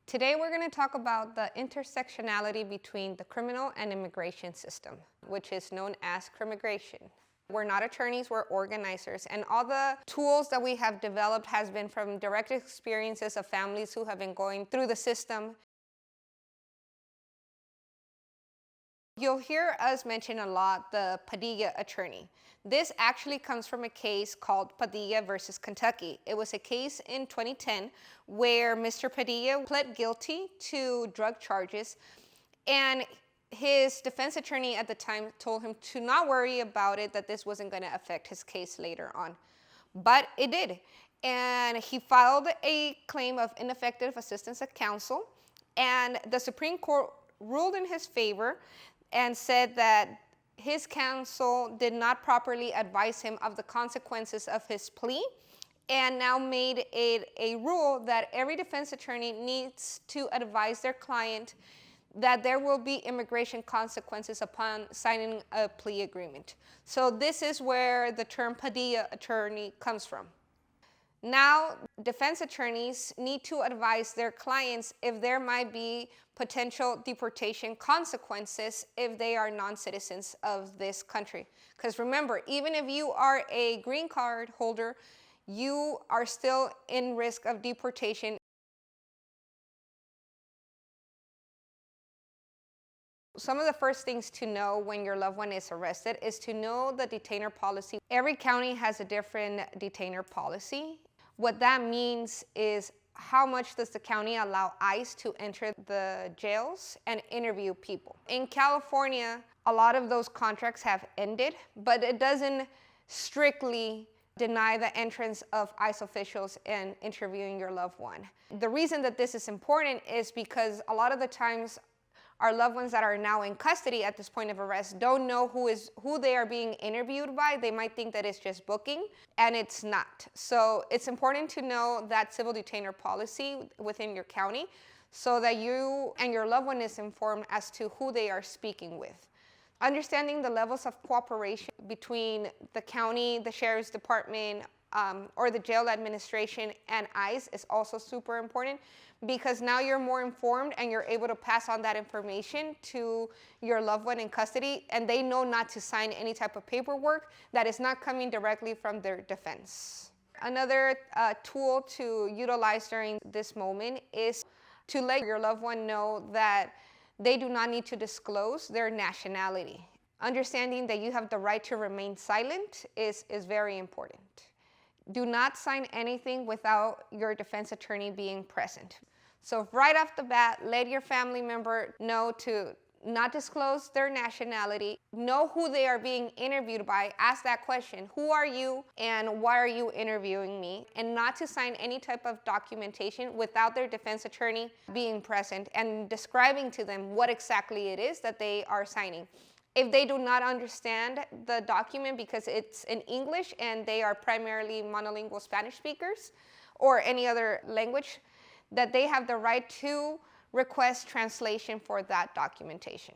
Today we're going to talk about the intersectionality between the criminal and immigration system, which is known as Crimmigration. We're not attorneys, we're organizers, and all the tools that we have developed has been from direct experiences of families who have been going through the system. You'll hear us mention a lot the Padilla attorney. This actually comes from a case called Padilla versus Kentucky. It was a case in 2010 where Mr. Padilla pled guilty to drug charges, and his defense attorney at the time told him to not worry about it, that this wasn't going to affect his case later on. But it did. And he filed a claim of ineffective assistance of counsel, and the Supreme Court ruled in his favor and said that his counsel did not properly advise him of the consequences of his plea, and now made it a rule that every defense attorney needs to advise their client that there will be immigration consequences upon signing a plea agreement. So this is where the term Padilla attorney comes from. Now, defense attorneys need to advise their clients if there might be potential deportation consequences if they are non-citizens of this country. Because remember, even if you are a green card holder, you are still in risk of deportation. Some of the first things to know when your loved one is arrested is to know the detainer policy. Every county has a different detainer policy. What that means is how much does the county allow ICE to enter the jails and interview people. In California, a lot of those contracts have ended, but it doesn't strictly deny the entrance of ICE officials in interviewing your loved one. The reason that this is important is because a lot of the times our loved ones that are now in custody at this point of arrest don't know who they are being interviewed by. They might think that it's just booking, and it's not. So it's important to know that civil detainer policy within your county so that you and your loved one is informed as to who they are speaking with. Understanding the levels of cooperation between the county, the sheriff's department, or the jail administration and ICE is also super important, because now you're more informed and you're able to pass on that information to your loved one in custody, and they know not to sign any type of paperwork that is not coming directly from their defense. Another tool to utilize during this moment is to let your loved one know that they do not need to disclose their nationality. Understanding that you have the right to remain silent is very important. Do not sign anything without your defense attorney being present. So right off the bat, let your family member know to not disclose their nationality, know who they are being interviewed by, ask that question, who are you and why are you interviewing me? And not to sign any type of documentation without their defense attorney being present and describing to them what exactly it is that they are signing. If they do not understand the document because it's in English and they are primarily monolingual Spanish speakers or any other language, that they have the right to request translation for that documentation.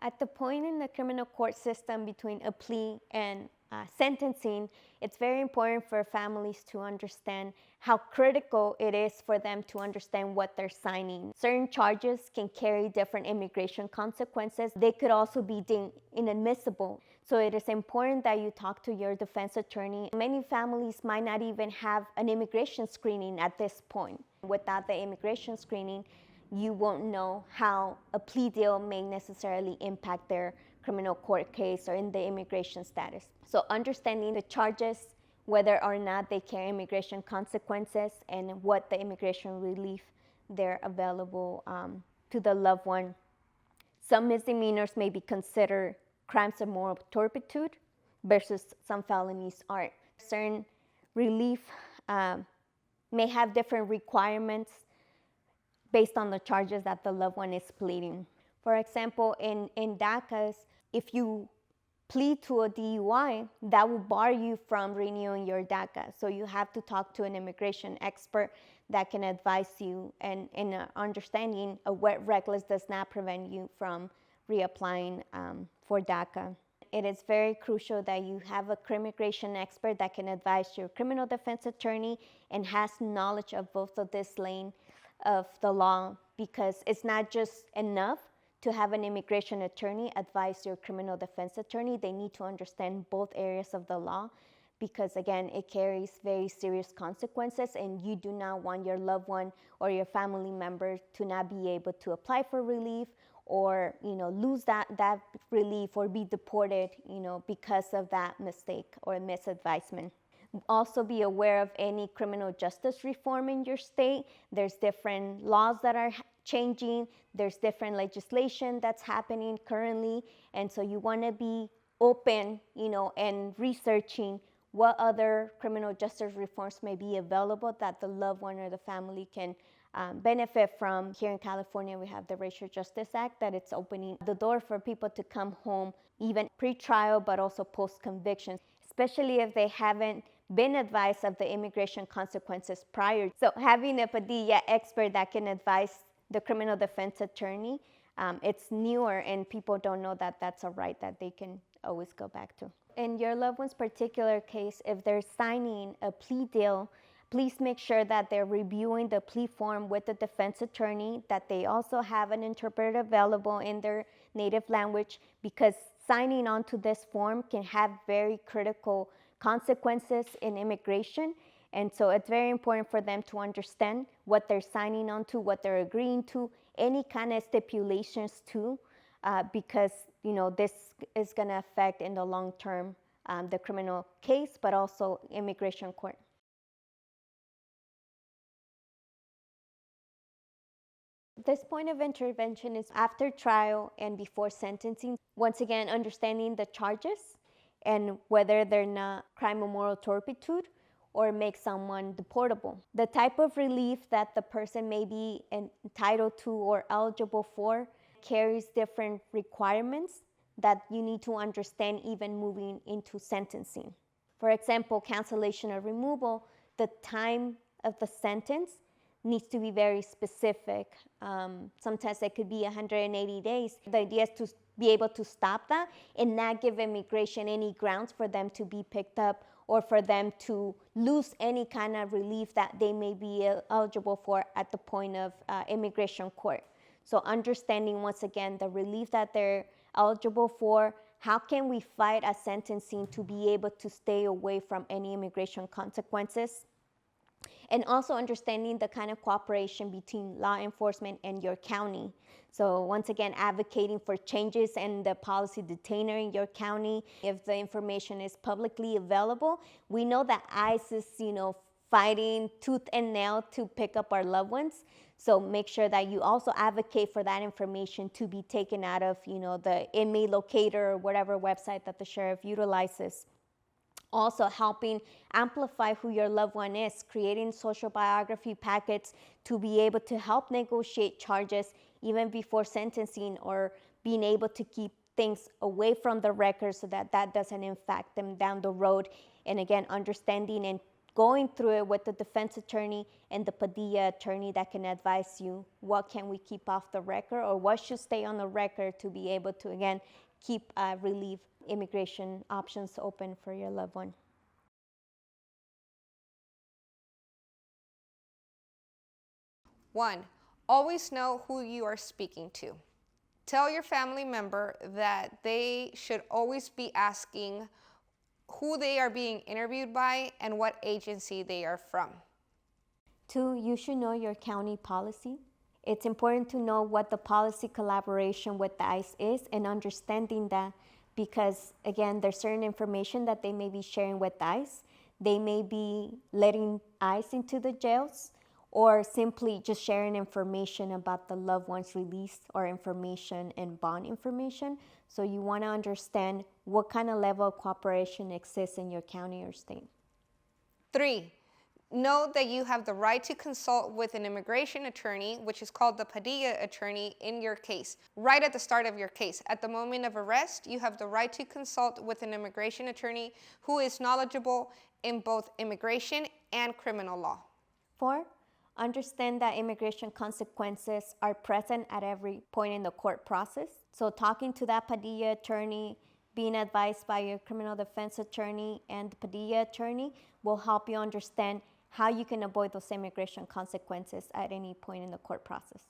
At the point in the criminal court system between a plea and sentencing, it's very important for families to understand how critical it is for them to understand what they're signing. Certain charges can carry different immigration consequences. They could also be deemed inadmissible. So it is important that you talk to your defense attorney. Many families might not even have an immigration screening at this point. Without the immigration screening, you won't know how a plea deal may necessarily impact their criminal court case or in the immigration status. So understanding the charges, whether or not they carry immigration consequences, and what the immigration relief they're available to the loved one. Some misdemeanors may be considered crimes of moral turpitude versus some felonies aren't. Certain relief may have different requirements based on the charges that the loved one is pleading. For example, in DACAs, if you plead to a DUI, that will bar you from renewing your DACA. So you have to talk to an immigration expert that can advise you, and understanding a wet reckless does not prevent you from reapplying for DACA. it is very crucial that you have a crimmigration expert that can advise your criminal defense attorney and has knowledge of both of this lane of the law, because it's not just enough to have an immigration attorney advise your criminal defense attorney. They need to understand both areas of the law, because again, it carries very serious consequences, and you do not want your loved one or your family member to not be able to apply for relief, or lose that relief, or be deported because of that mistake or misadvisement. Also be aware of any criminal justice reform in your state. There's different laws that are changing. There's different legislation that's happening currently. And so you want to be open, and researching what other criminal justice reforms may be available that the loved one or the family can benefit from. Here in California, we have the Racial Justice Act that it's opening the door for people to come home, even pre-trial, but also post-conviction, especially if they haven't been advised of the immigration consequences prior. So having a Padilla expert that can advise the criminal defense attorney, it's newer, and people don't know that that's a right that they can always go back to. In your loved one's particular case, if they're signing a plea deal, please make sure that they're reviewing the plea form with the defense attorney, that they also have an interpreter available in their native language, because signing onto this form can have very critical consequences in immigration. And so it's very important for them to understand what they're signing onto, what they're agreeing to, any kind of stipulations too, because this is going to affect in the long term the criminal case, but also immigration court. This point of intervention is after trial and before sentencing. Once again, understanding the charges and whether they're not crime of moral turpitude or make someone deportable. The type of relief that the person may be entitled to or eligible for carries different requirements that you need to understand even moving into sentencing. For example, cancellation or removal, the time of the sentence needs to be very specific. Sometimes it could be 180 days. The idea is to be able to stop that and not give immigration any grounds for them to be picked up or for them to lose any kind of relief that they may be eligible for at the point of immigration court. So understanding, once again, the relief that they're eligible for, how can we fight a sentencing to be able to stay away from any immigration consequences? And also understanding the kind of cooperation between law enforcement and your county. So once again, advocating for changes in the policy detainer in your county. If the information is publicly available, we know that ICE is, fighting tooth and nail to pick up our loved ones. So make sure that you also advocate for that information to be taken out of, the inmate locator or whatever website that the sheriff utilizes. Also helping amplify who your loved one is, creating social biography packets to be able to help negotiate charges even before sentencing, or being able to keep things away from the record so that that doesn't impact them down the road. And again, understanding and going through it with the defense attorney and the Padilla attorney that can advise you what can we keep off the record or what should stay on the record to be able to, again, keep relief immigration options open for your loved one. 1, always know who you are speaking to. Tell your family member that they should always be asking who they are being interviewed by and what agency they are from. 2, you should know your county policy. It's important to know what the policy collaboration with the ICE is and understanding that, because again, there's certain information that they may be sharing with ICE. They may be letting ICE into the jails, or simply just sharing information about the loved one's release or information and bond information. So you want to understand what kind of level of cooperation exists in your county or state. 3, know that you have the right to consult with an immigration attorney, which is called the Padilla attorney, in your case. Right at the start of your case, at the moment of arrest, you have the right to consult with an immigration attorney who is knowledgeable in both immigration and criminal law. 4, understand that immigration consequences are present at every point in the court process. So talking to that Padilla attorney, being advised by your criminal defense attorney and Padilla attorney will help you understand how you can avoid those immigration consequences at any point in the court process.